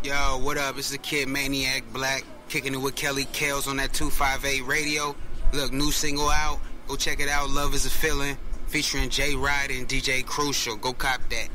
Yo, what up? It's the Kid Maniac Black, kicking it with Kelly Kales on that 258 radio. Look, new single out. Go check it out. Love is a Feeling, featuring J Ride and DJ Crucial. Go cop that.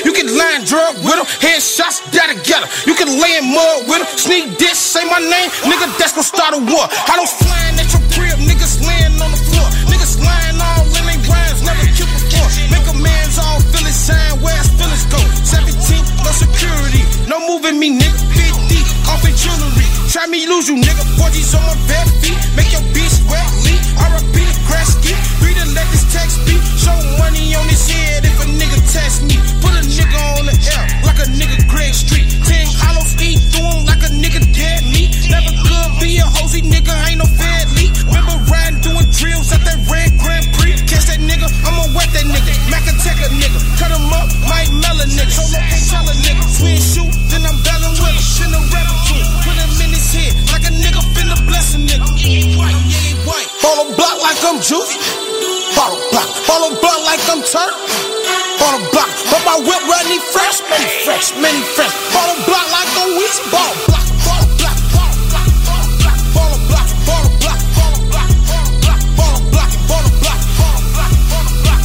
You can line drug with him, headshots die together. You can lay in mud with him, sneak diss, say my name, nigga, that's gon' start a war. I don't flying at your crib, niggas laying on the floor. Niggas lying all in they rhymes, never killed before. Make a man's all feel his sign, where his feelings go. 17, no security, no moving me, nigga. 50, off in jewelry. Try me, lose you, nigga. 40s on my bare feet, make your bitch wet, leak. R.I.P. the crash ski, read and let this text be. Show money on his head if a nigga test me. Put a nigga on the air like a nigga Greg Street. 10 hollows eat through him like a nigga dead meat. Never could be a hosey nigga, ain't no fed leak. Remember riding doing drills at that red Grand Prix. Catch that nigga, I'ma wet that nigga. Mac attack a nigga, cut him up, might mel a nigga. Solo can't tell a nigga. Twin shoot, then I'm belling with him. Finna rap it to him. Put him in his head like a nigga finna bless a nigga. White, yeah, white. Follow block like I'm juice. Follow block like I'm turnt. Follow block, but my whip running fresh, many fresh. Follow block like I'm weak. Follow block, follow block, follow block, follow block, follow block, follow block, follow block, follow block, follow block, follow block.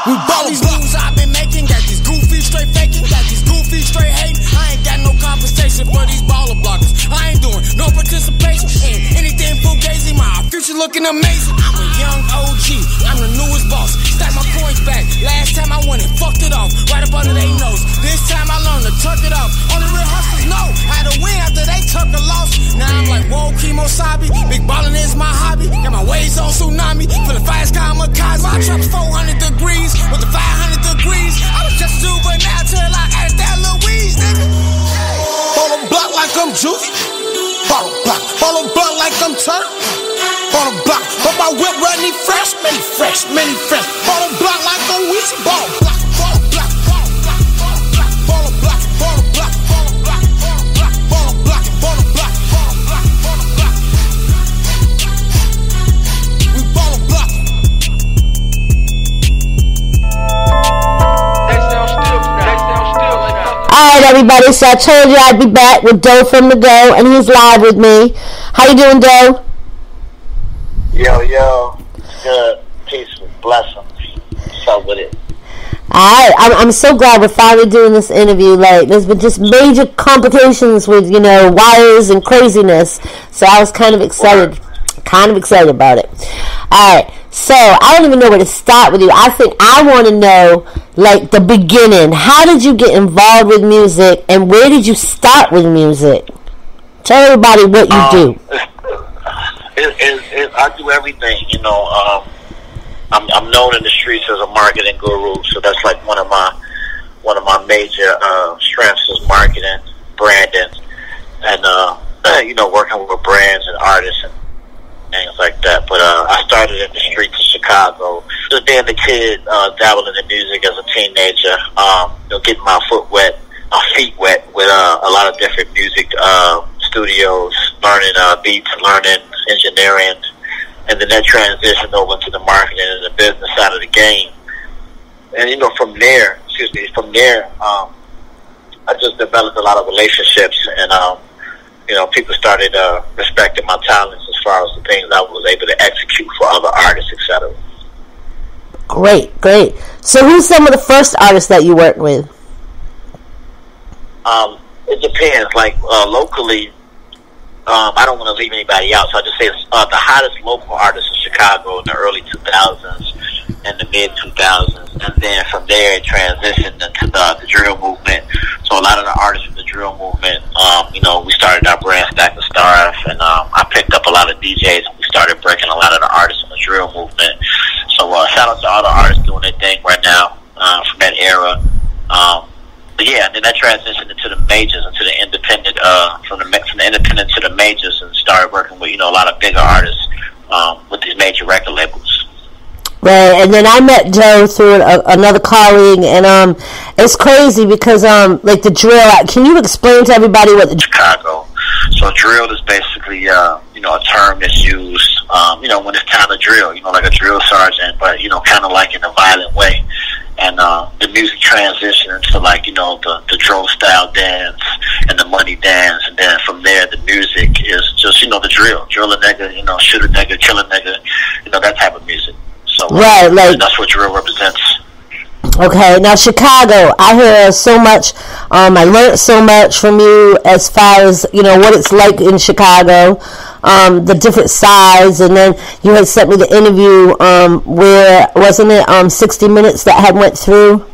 We ball these moves I've been making, got these goofy straight faking, got these goofy straight hating. I ain't got no compensation for these baller blockers. I ain't doing no participation in anything fugazi. My future looking amazing. I'm a young OG, I'm the newest boss. Stack my coins back. Last time I won it, fucked it off right up under their nose. This time I learned to tuck it off. Only real hustlers know how to win after they tuck a loss. Now I'm like, whoa, Kimosabi. Big ballin' is my hobby. Got my waves on tsunami. Feeling fire sky kamikaze. My truck's 400 degrees with the 500 degrees. I was just a juvenile till I added that Louise, nigga. Follow block like I'm juice. Follow block like I'm turnt. Follow block, but my whip running fresh, many fresh. Follow block like I'm weak. Follow block, follow block, follow block, follow block, follow block, follow block, follow block, follow block, follow block, follow block. We follow block. Alright everybody, so I told you I'd be back with Doe from the Go, and he's live with me. How you doing, Doe? Yo, good, peace, blessings. What's up with it? Alright, I'm so glad we're finally doing this interview. Like, there's been just major complications with, wires and craziness, so I was kind of excited about it. Alright, so I don't even know where to start with you. I think I want to know, like, the beginning. How did you get involved with music, and where did you start with music? Tell everybody what you do. I do everything, I'm known in the streets as a marketing guru, so that's like one of my major strengths is marketing, branding, and working with brands and artists and things like that. But I started in the streets of Chicago, just being a kid, dabbling in music as a teenager, getting my feet wet with a lot of different music studios, learning beats, learning engineering, and then that transitioned over into the marketing and the business side of the game. And from there, I just developed a lot of relationships, and people started respecting my talents as far as the things I was able to execute for other artists, etc. Great. So who's some of the first artists that you worked with? It depends. Like locally, I don't want to leave anybody out, so I just say the hottest local artists in Chicago in the early 2000s and the mid 2000s, and then from there it transitioned into the drill movement. So a lot of the artists in the drill movement, we started our brand Stack the Star, and I picked up a lot of DJs, and we started breaking a lot of the artists in the drill movement. So shout out to all the artists doing their thing right now from that era. But yeah, and then that transitioned into the majors, into the independent, from the independent to the majors, and started working with a lot of bigger artists with these major record labels. Right, and then I met Joe through another colleague, and it's crazy because like the drill. Can you explain to everybody what the Chicago? So drill is basically a term that's used when it's time to drill. Like a drill sergeant, but kind of like in a violent way. And the music transitioned into like the drill style dance and the money dance, and then from there the music is just the drill a nigga, shoot a nigga, kill a nigga, that type of music. So right, like that's what drill represents. Okay, now Chicago, I hear so much. I learned so much from you as far as what it's like in Chicago, the different sides, and then you had sent me the interview where wasn't it 60 Minutes that had went through?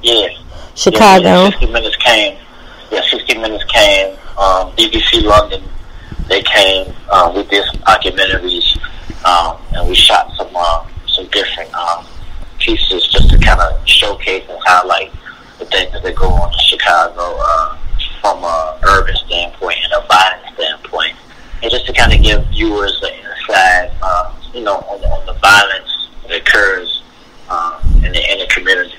Yeah, Chicago. Yeah, 60 Minutes came. Yeah, 60 Minutes came. BBC London, they came. We did some documentaries, and we shot some different pieces just to kind of showcase and highlight the things that go on in Chicago from an urban standpoint and a violent standpoint, and just to kind of give viewers an insight, on the violence that occurs in the community.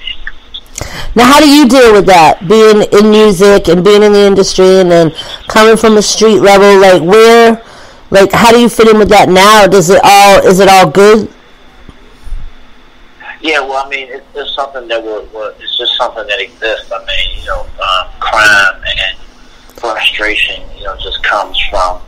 Now, how do you deal with that, being in music and being in the industry, and then coming from a street level? How do you fit in with that now? Is it all good? Yeah, well, I mean, it's something that it's just something that exists. I mean, crime and frustration, just comes from,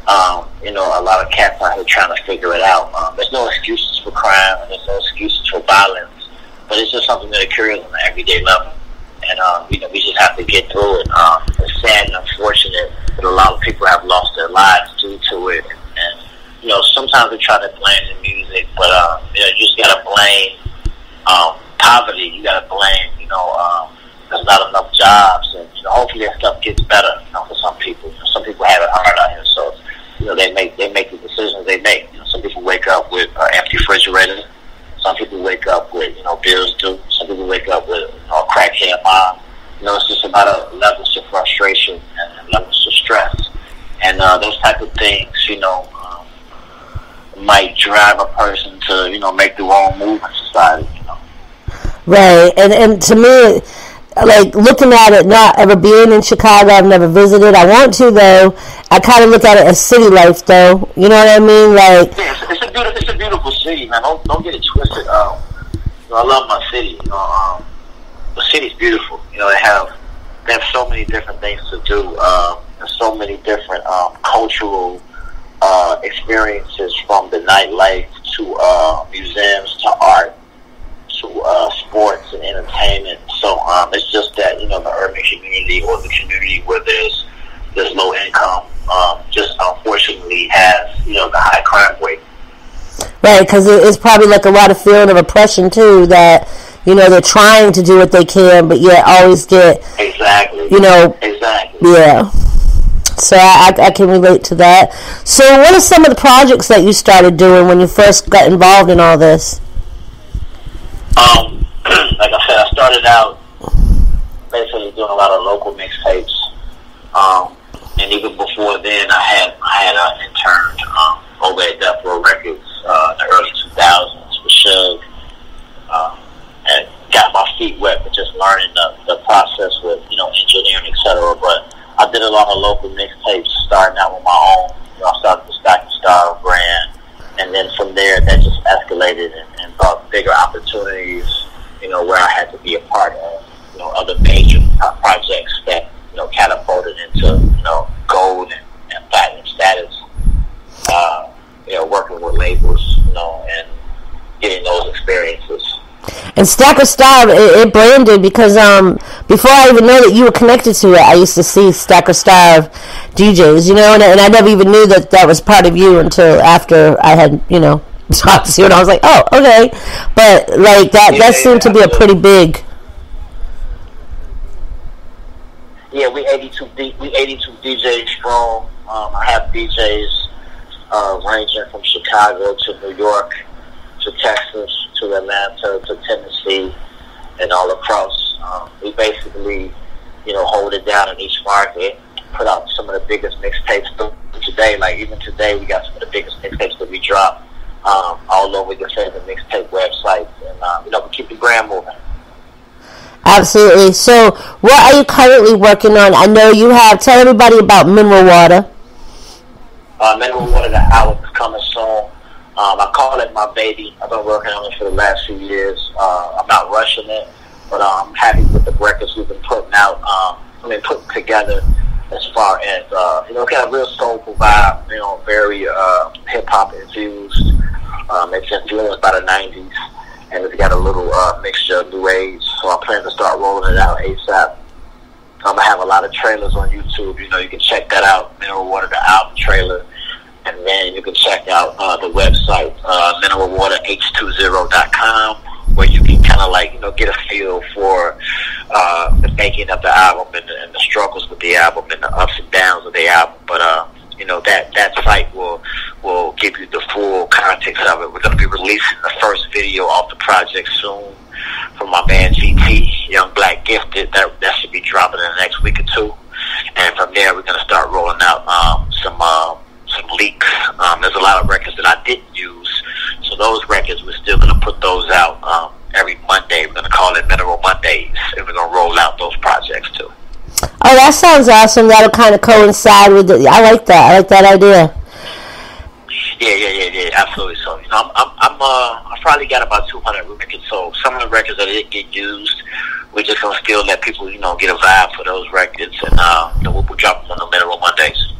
a lot of cats out here trying to figure it out. There's no excuses for crime, and there's no excuses for violence, but it's just something that occurs on an everyday level. And, we just have to get through it. It's sad and unfortunate that a lot of people have lost their lives due to it. And sometimes we try to blame the music, but, you just got to blame poverty. You got to blame, there's not enough jobs, and hopefully that stuff gets better, for some people. Some people have it hard out here, so they make the decisions they make. Some people wake up with empty refrigerators. Some people wake up with bills due. Some people wake up with a crackhead mom. It's just about levels of frustration and levels of stress, and those type of things, might drive a person to make the wrong move in society. Right, and to me, like looking at it, not ever being in Chicago, I've never visited. I want to though. I kind of look at it as city life, though. You know what I mean? Like, yeah, it's a beautiful city, man. Don't get it twisted. I love my city. The city's beautiful. They have so many different things to do. There's so many different cultural experiences, from the nightlife to museums to art to sports and entertainment. So it's just that the urban community, or the community where there's low income, just unfortunately has the high crime rate. Right, because it's probably like a lot of feeling of oppression too, that they're trying to do what they can, but yet always get exactly. Yeah. So I can relate to that. So what are some of the projects that you started doing when you first got involved in all this? Like I said, I started out basically doing a lot of local mixtapes, and even before then, I had interned over at Death Row Records in the early 2000s with Suge, and got my feet wet with just learning the process with engineering, etc. But I did a lot of local mixtapes, starting out with my own. I started the Stack the Star brand, and then from there, that just escalated and brought bigger opportunities, where I had to be a part of, other major projects that, catapulted into, gold and platinum status, working with labels, and getting those experiences. And Stack of Star, it branded because before I even know that you were connected to it, I used to see Stacker Starve DJs, you know, and I never even knew that that was part of you until after I had, you know, talked to you, and I was like, oh, okay. But, like, that seemed to be a pretty big... Yeah, we 82 DJs strong. I have DJs ranging from Chicago to New York to Texas to Atlanta to Tennessee and all across. We basically, you know, hold it down in each market, put out some of the biggest mixtapes today. Like even today, we got some of the biggest mixtapes that we drop all over your favorite mixtape websites, and you know, we keep the brand moving. Absolutely. So, what are you currently working on? I know you have. Tell everybody about Mineral Water. Mineral Water, the album is coming soon. I call it my baby. I've been working on it for the last few years. I'm not rushing it, but I'm happy with the records we've been putting out. Putting together as far as, you know, kind of real soulful vibe, you know, very hip-hop infused. It's influenced by the 90s, and it's got a little mixture of new age, so I plan to start rolling it out ASAP. I'm going to have a lot of trailers on YouTube. You know, you can check that out, Mineral Water, the album trailer. And then you can check out the website, mineralwaterh20.com, where you can kind of like, you know, get a feel for the making of the album and the struggles with the album and the ups and downs of the album. But, you know, that site will give you the full context of it. We're going to be releasing the first video off the project soon from my man GT, Young Black Gifted. That should be dropping in the next week or two. And from there, we're going to start rolling out some leaks. There's a lot of records that I didn't use, so those records we're still going to put those out every Monday. We're going to call it Mineral Mondays, and we're going to roll out those projects too. Oh, that sounds awesome. That'll kind of coincide with it. I like that. I like that idea. Yeah, absolutely. So, you know, I probably got about 200 records. So some of the records that didn't get used, we're just gonna still let people, you know, get a vibe for those records, and you know, we'll drop them on the Mineral Mondays.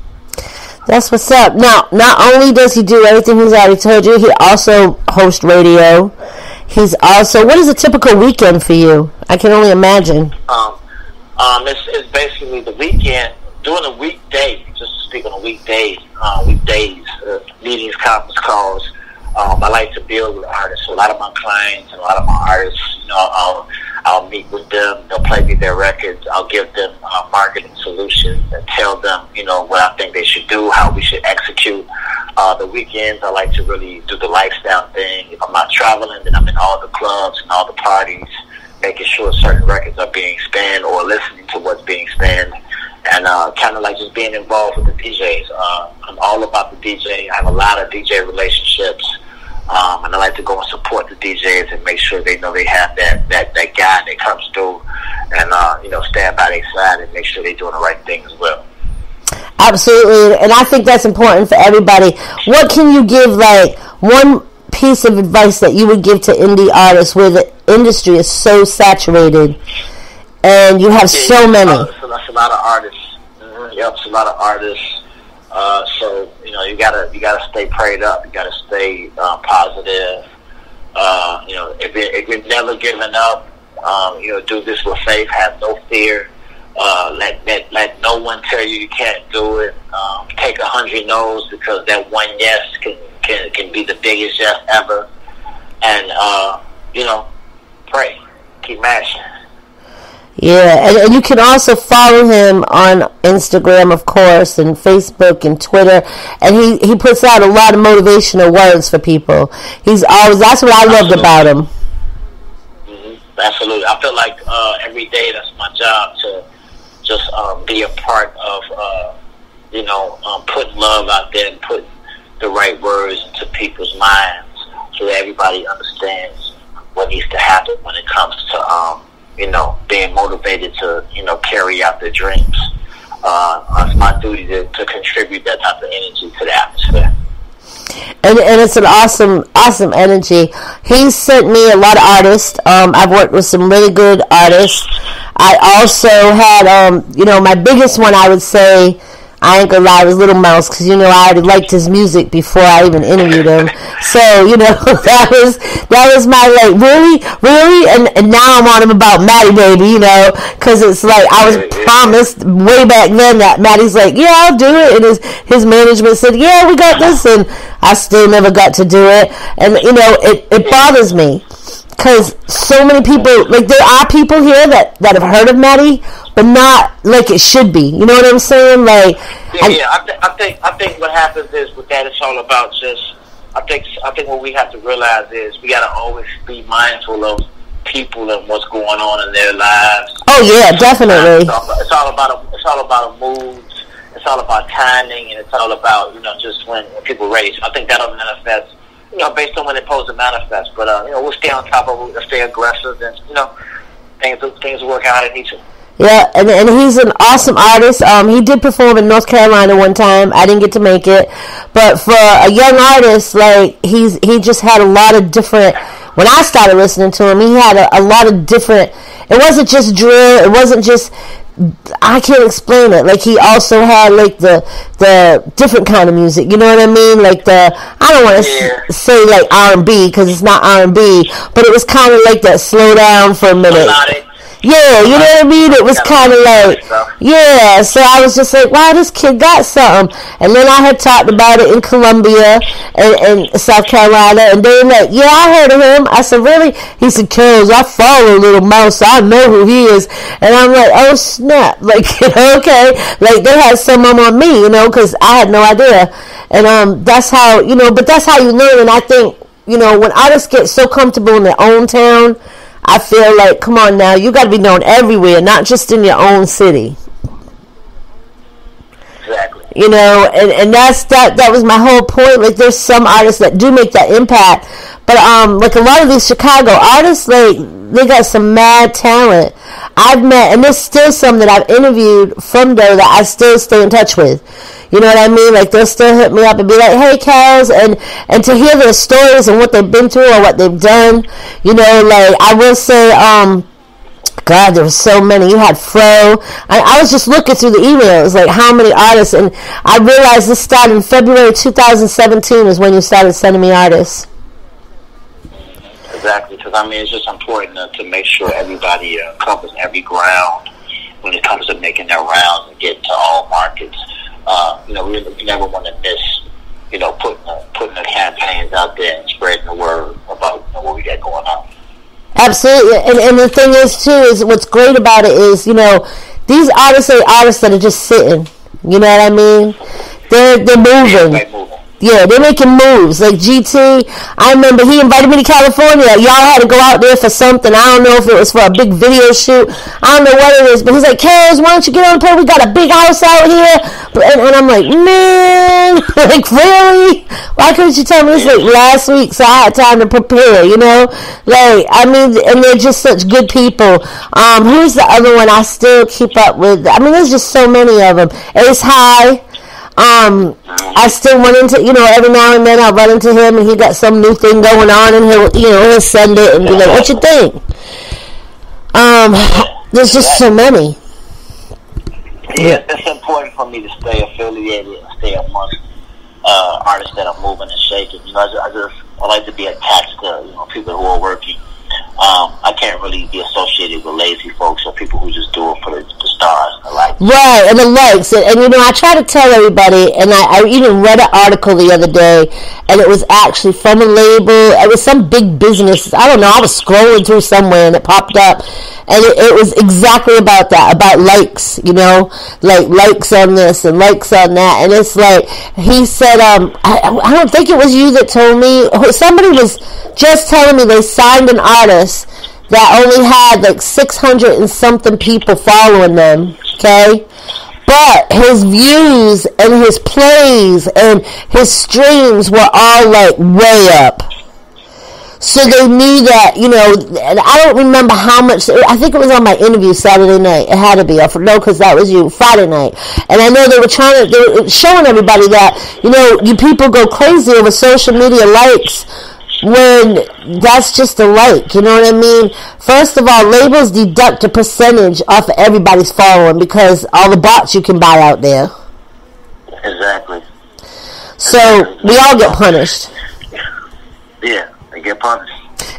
That's what's up. Now, not only does he do everything he's already told you, he also hosts radio. He's also, what is a typical weekend for you? I can only imagine. It's basically the weekend, during the weekday, just to speak on the weekdays, meetings, conference calls. I like to build with artists. So a lot of my clients and a lot of my artists, you know, I'll meet with them. They'll play me their records. I'll give them marketing solutions and tell them, you know, what I think they should do, how we should execute. The weekends, I like to really do the lifestyle thing. If I'm not traveling, then I'm in all the clubs and all the parties, making sure certain records are being spun or listening to what's being spun. And kind of like just being involved with the DJs. I'm all about the DJ. I have a lot of DJ relationships. And I like to go and support the DJs and make sure they know they have that guy that comes through and, you know, stand by their side and make sure they're doing the right thing as well. Absolutely. And I think that's important for everybody. What can you give, like, one piece of advice that you would give to indie artists where the industry is so saturated and you have so many? So that's a lot of artists. Yep, it's a lot of artists. So, you know, you gotta stay prayed up. You gotta stay positive. You know, if you're never giving up, you know, do this with faith. Have no fear. Let no one tell you can't do it. Take 100 no's because that one yes can be the biggest yes ever. And you know, pray. Keep mashing. Yeah, and you can also follow him on Instagram, of course, and Facebook and Twitter. And he puts out a lot of motivational words for people. That's what I loved about him. Mm-hmm. Absolutely. I feel like every day that's my job to just be a part of, you know, putting love out there and putting the right words into people's minds so that everybody understands what needs to happen when it comes to, you know, being motivated to, you know, carry out their dreams. It's my duty to contribute that type of energy to the atmosphere. And it's an awesome energy. He's sent me a lot of artists. I've worked with some really good artists. I also had, you know, my biggest one I would say I ain't gonna lie, it was Little Mouse, because, you know, I already liked his music before I even interviewed him. So, you know, that was my, like, really? And now I'm on him about Maddie Baby, you know, because it's like, I was promised way back then that Maddie's like, yeah, I'll do it. And his management said, yeah, we got this. And I still never got to do it. And, you know, it bothers me. Because so many people, like, there are people here that have heard of Maddie, but not like it should be. You know what I'm saying? Like, I think what happens is with that, it's all about just. I think what we have to realize is we got to always be mindful of people and what's going on in their lives. Oh yeah, definitely. It's all about moods. It's all about timing, and it's all about, you know, just when people are ready. So I think that'll manifest, you know, based on when they're supposed to manifest. But you know, we'll stay on top of it, we'll stay aggressive, and, you know, things will work out in each. Yeah, and he's an awesome artist. He did perform in North Carolina one time. I didn't get to make it, but for a young artist, like, he just had a lot of different. When I started listening to him, he had a lot of different. It wasn't just drill. It wasn't just. I can't explain it. Like, he also had, like, the different kind of music. You know what I mean? Like, I don't want to say like R&B, because it's not R&B, but it was kind of like that. Slow down for a minute. Yeah, you know what I mean? It was kind of like, yeah, so I was just like, wow, this kid got something. And then I had talked about it in Columbia and South Carolina, and they were like, yeah, I heard of him. I said, really? He said, Kels, I follow Little Mouse, so I know who he is. And I'm like, oh, snap. Like, okay. Like, they had some of them on me, you know, because I had no idea. And that's how, you know, but that's how you learn. And I think, you know, when artists get so comfortable in their own town, I feel like, come on now, you got to be known everywhere, not just in your own city. Exactly. You know, and that was my whole point. Like, there's some artists that do make that impact, but like a lot of these Chicago artists, like, they got some mad talent. I've met, and there's still some that I've interviewed from there that I still stay in touch with. You know what I mean? Like, they'll still hit me up and be like, hey, Kels, and to hear their stories and what they've been through or what they've done, you know, like, I will say, God, there were so many. You had Fro. I was just looking through the emails, like, how many artists, and I realized this started in February 2017 is when you started sending me artists. Exactly, because, I mean, it's just important to make sure everybody covers every ground when it comes to making their rounds and getting to all markets. You know, we never want to miss, you know, putting the campaigns out there and spreading the word about, you know, what we got going on. Absolutely, and the thing is too is what's great about it is, you know, these artists are artists that are just sitting. You know what I mean? They're moving. Yeah, they're making moves. Like GT, I remember he invited me to California. Y'all had to go out there for something. I don't know if it was for a big video shoot. I don't know what it is. But he's like, Kels, why don't you get on the plane? We got a big house out here. And I'm like, man, like, really? Why couldn't you tell me this, like, last week so I had time to prepare, you know? Like, I mean, and they're just such good people. Who's the other one I still keep up with? I mean, there's just so many of them. Ace High. I still run into, you know, every now and then I'll run into him and he got some new thing going on and he'll send it and be like, what you think? There's just so many. Yeah, it's important for me to stay affiliated and stay amongst artists that are moving and shaking. You know, I like to be attached to, you know, people who are working. I can't really be associated with lazy folks or people who just do it for the stars and the likes. Right, and the likes. And you know, I try to tell everybody, and I even read an article the other day, and it was actually from a label. It was some big business. I don't know, I was scrolling through somewhere, and it popped up, and it was exactly about that, about likes, you know, like likes on this and likes on that. And it's like, he said, I don't think it was you that told me, somebody was just telling me they signed an artist that only had like 600 and something people following them, okay? But his views and his plays and his streams were all like way up. So they knew that, you know, and I don't remember how much, I think it was on my interview Saturday night. It had to be. No, because that was you, Friday night. And I know they were showing everybody that, you know, you people go crazy over social media likes when that's just a like, you know what I mean? First of all, labels deduct a percentage off of everybody's following because all the bots you can buy out there. Exactly. So we all get punished. Yeah, they get punished.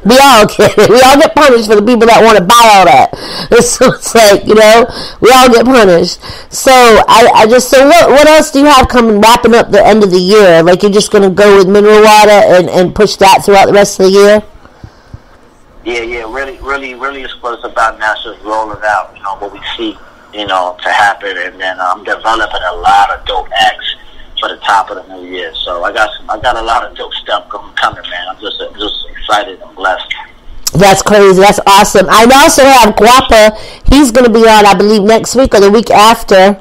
We all get punished for the people that want to buy all that. So it's like, you know, we all get punished. So so what else do you have coming, wrapping up the end of the year? Like, you're just going to go with mineral water and push that throughout the rest of the year? Yeah, really is what it's about now. It's just rolling out, you know, what we see, you know, to happen. And then I'm developing a lot of dope acts for the top of the new year. So I got a lot of dope stuff coming, man. I'm just excited and blessed. That's crazy. That's awesome. I also have Guapa. He's going to be on, I believe, next week or the week after.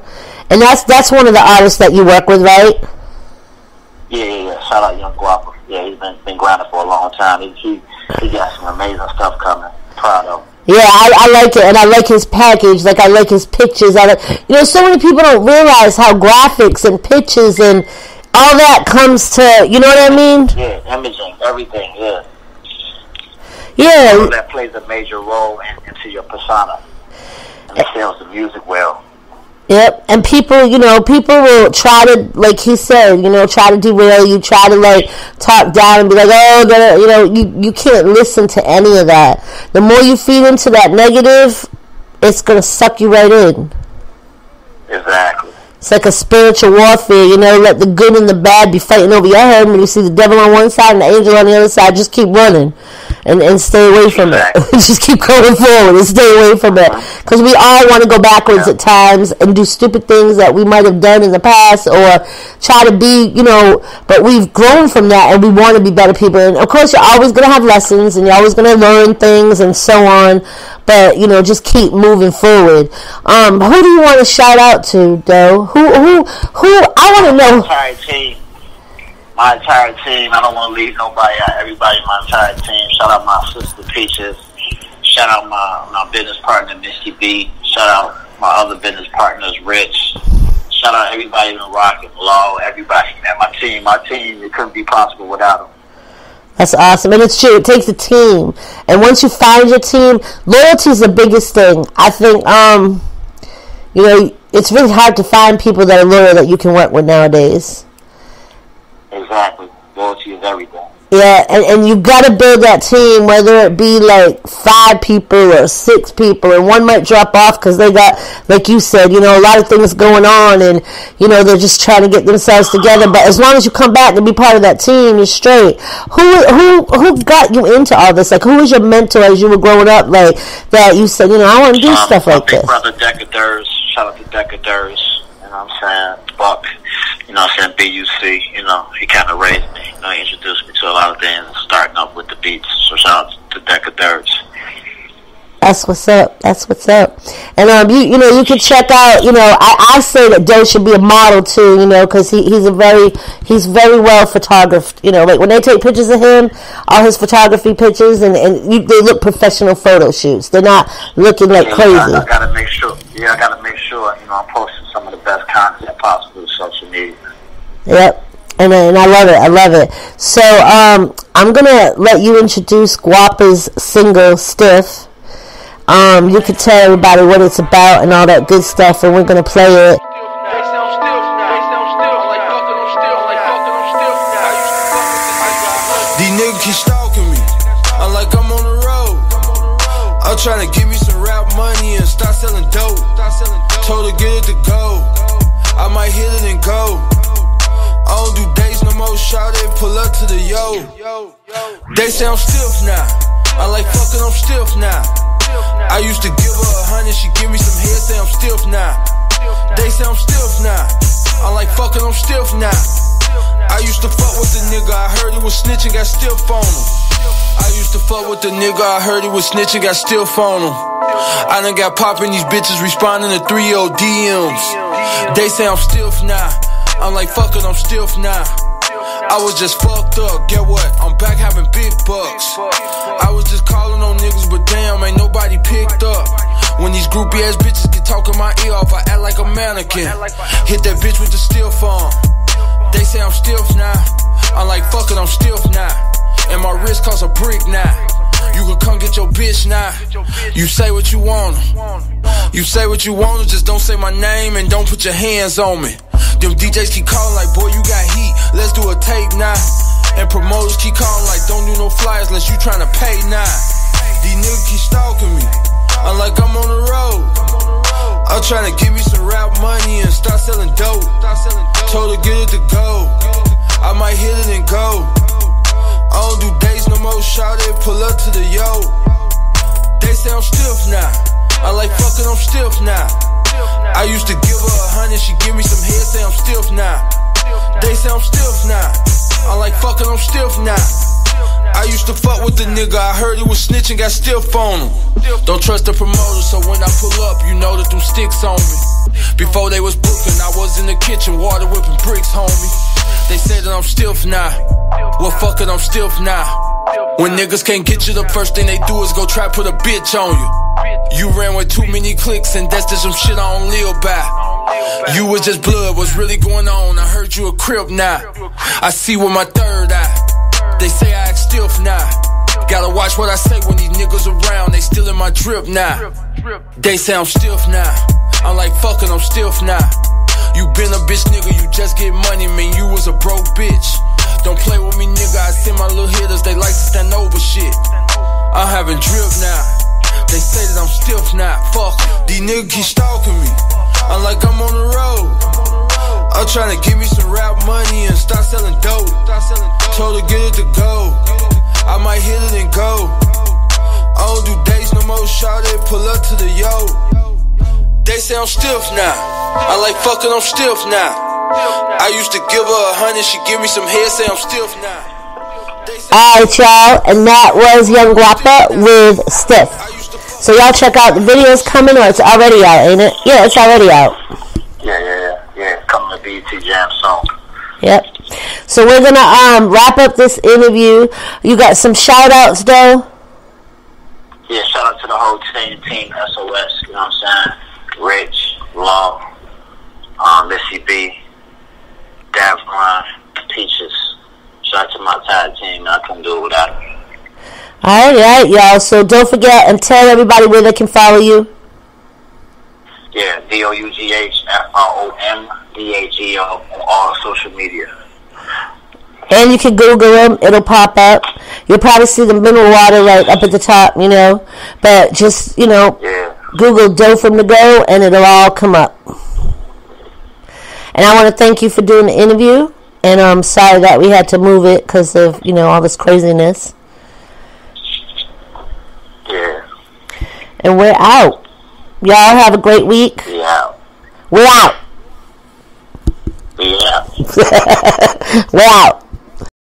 And that's one of the artists that you work with, right? Yeah. Shout out Young Guapa. Yeah, he's been grinding for a long time. He got some amazing stuff coming. Proud of him. Yeah, I like it, and I like his package. Like, I like his pictures. You know, so many people don't realize how graphics and pictures and all that comes to, you know what I mean? Yeah, imaging, everything, yeah. Yeah. So that plays a major role into your persona, and it sells the music well. Yep, and people will try to, like he said, you know, try to derail you, try to, like, talk down and be like, oh, you know, you can't listen to any of that. The more you feed into that negative, it's going to suck you right in. Exactly. It's like a spiritual warfare, you know, let the good and the bad be fighting over your head. When you see the devil on one side and the angel on the other side, just keep running and stay away from it. Just keep going forward and stay away from it. Because we all want to go backwards at times and do stupid things that we might have done in the past, or try to be, you know, but we've grown from that and we want to be better people. And of course, you're always going to have lessons and you're always going to learn things and so on. But, you know, just keep moving forward. Who do you want to shout out to, though? Who? I want to know. My entire team. I don't want to leave nobody out. Everybody in my entire team. Shout out my sister Peaches. Shout out my business partner Misty B. Shout out my other business partners Rich. Shout out everybody in Rock and Law. Everybody, man. My team. It couldn't be possible without them. That's awesome. And it's true. It takes a team. And once you find your team, loyalty is the biggest thing. I think, you know, it's really hard to find people that are loyal that you can work with nowadays. Exactly. Loyalty is everything. Yeah, and you got to build that team, whether it be like 5 people or 6 people, and one might drop off because they got, like you said, you know, a lot of things going on, and, you know, they're just trying to get themselves together. But as long as you come back and be part of that team, you're straight. Who got you into all this? Like, who was your mentor as you were growing up, like, that you said, you know, I want to do stuff like this? My big brother Decadurs. Shout out to Decadurs. You know what I'm saying? Buck. You know what I'm saying? BUC. You know, he kind of raised me. You know, he introduced me to a lot of things, starting up with the beats. So shout out to Decadurs. That's what's up. That's what's up. And you know, you can check out. You know, I say that Doe should be a model too. You know, because he's very well photographed. You know, like when they take pictures of him, all his photography pictures, and they look professional photo shoots. They're not looking like crazy. I gotta make sure. Yeah, I gotta make sure. You know, I'm posting some of the best content possible to social media. Yep. And I love it. I love it. So I'm gonna let you introduce Guapa's single "Stiff." You can tell everybody what it's about and all that good stuff, and we're gonna play it. These niggas keep stalking me. I'm like I'm on the road. I'm trying to give me some rap money and start selling dope. Told her get it to go. I might hit it and go. I don't do dates no more. Shout it, pull up to the yo. They say I'm stiff now. I like fucking, I'm stiff now. I used to give her 100, she give me some head, say I'm stiff now. They say I'm stiff now. I like fucking, I'm stiff now. I used to fuck with the nigga, I heard he was snitching, got stiff on him. I used to fuck with the nigga, I heard he was snitching, got stiff on him. I done got popping these bitches responding to 3-0 DMs. They say I'm stiff now. I'm like fucking, I'm stiff now. I was just fucked up, get what? I'm back having big bucks. I was just calling on niggas, but damn, ain't nobody picked up. When these groupie ass bitches get talking my ear off, I act like a mannequin. Hit that bitch with the stiff on. They say I'm stiff now. I'm like fucking, I'm stiff now. And my wrist costs a brick now. You can come get your bitch now. You say what you wanna. You say what you wanna, just don't say my name and don't put your hands on me. Them DJs keep calling like, boy, you got heat, let's do a tape now. And promoters keep calling like, don't do no flyers unless you tryna pay now. These niggas keep stalking me, I'm like I'm on the road. I'm tryna give me some rap money and start selling dope. Told her get it to go, I might hit it and go. I don't do dates no more, shout it, pull up to the yo. They say I'm stiff now, I like fucking, I'm stiff now. I used to give her 100, she give me some head, say I'm stiff now. They say I'm stiff now, I like fucking, I'm stiff now. I used to fuck with the nigga, I heard he was snitching, got stiff on him. Don't trust the promoter, so when I pull up, you know that them sticks on me. Before they was booking, I was in the kitchen, water whipping bricks, homie. They say that I'm stiff now, well fuck it, I'm stiff now. When niggas can't get you, the first thing they do is go try to put a bitch on you. You ran with too many clicks and that's just some shit I don't live by. You was just blood, what's really going on? I heard you a crip now, I see with my third eye. They say I act stiff now, gotta watch what I say when these niggas around, they still in my drip now. They say I'm stiff now, I'm like fucking, I'm stiff now. You been a bitch nigga, you just get money, man, you was a broke bitch. Don't play with me nigga, I see my little hitters, they like to stand over shit. I'm having drip now, they say that I'm stiff now, fuck. These niggas keep stalking me, I'm like I'm on the road. I'm tryna give me some rap money and start selling dope. Told her get it to go, I might hit it and go. I don't do dates no more, shout it, pull up to the yo. They say I'm stiff now, I like fucking, I'm stiff now. I used to give her 100, she give me some head, say I'm stiff now. Alright, y'all, and that was Young Guapa with Stiff. So y'all check out the videos coming, or it's already out, ain't it? Yeah, it's already out. Yeah, coming to BET Jam song. Yep. So we're gonna wrap up this interview. You got some shout outs though? Yeah, shout out to the whole team SOS, you know what I'm saying? Rich, Law, Missy B, Davron, Peaches. Shout out to my entire team, I couldn't do it without them. Alright, y'all. So don't forget and tell everybody where they can follow you. Yeah, DOUGHFROMDAGO on all social media. And you can Google them, it'll pop up. You'll probably see the mineral water right up at the top, you know. But just, you know, Google Dough from the Go and it'll all come up. And I want to thank you for doing the interview. And I'm sorry that we had to move it because of, you know, all this craziness. Yeah. And we're out. Y'all have a great week. Yeah. We're out. Yeah. We're out.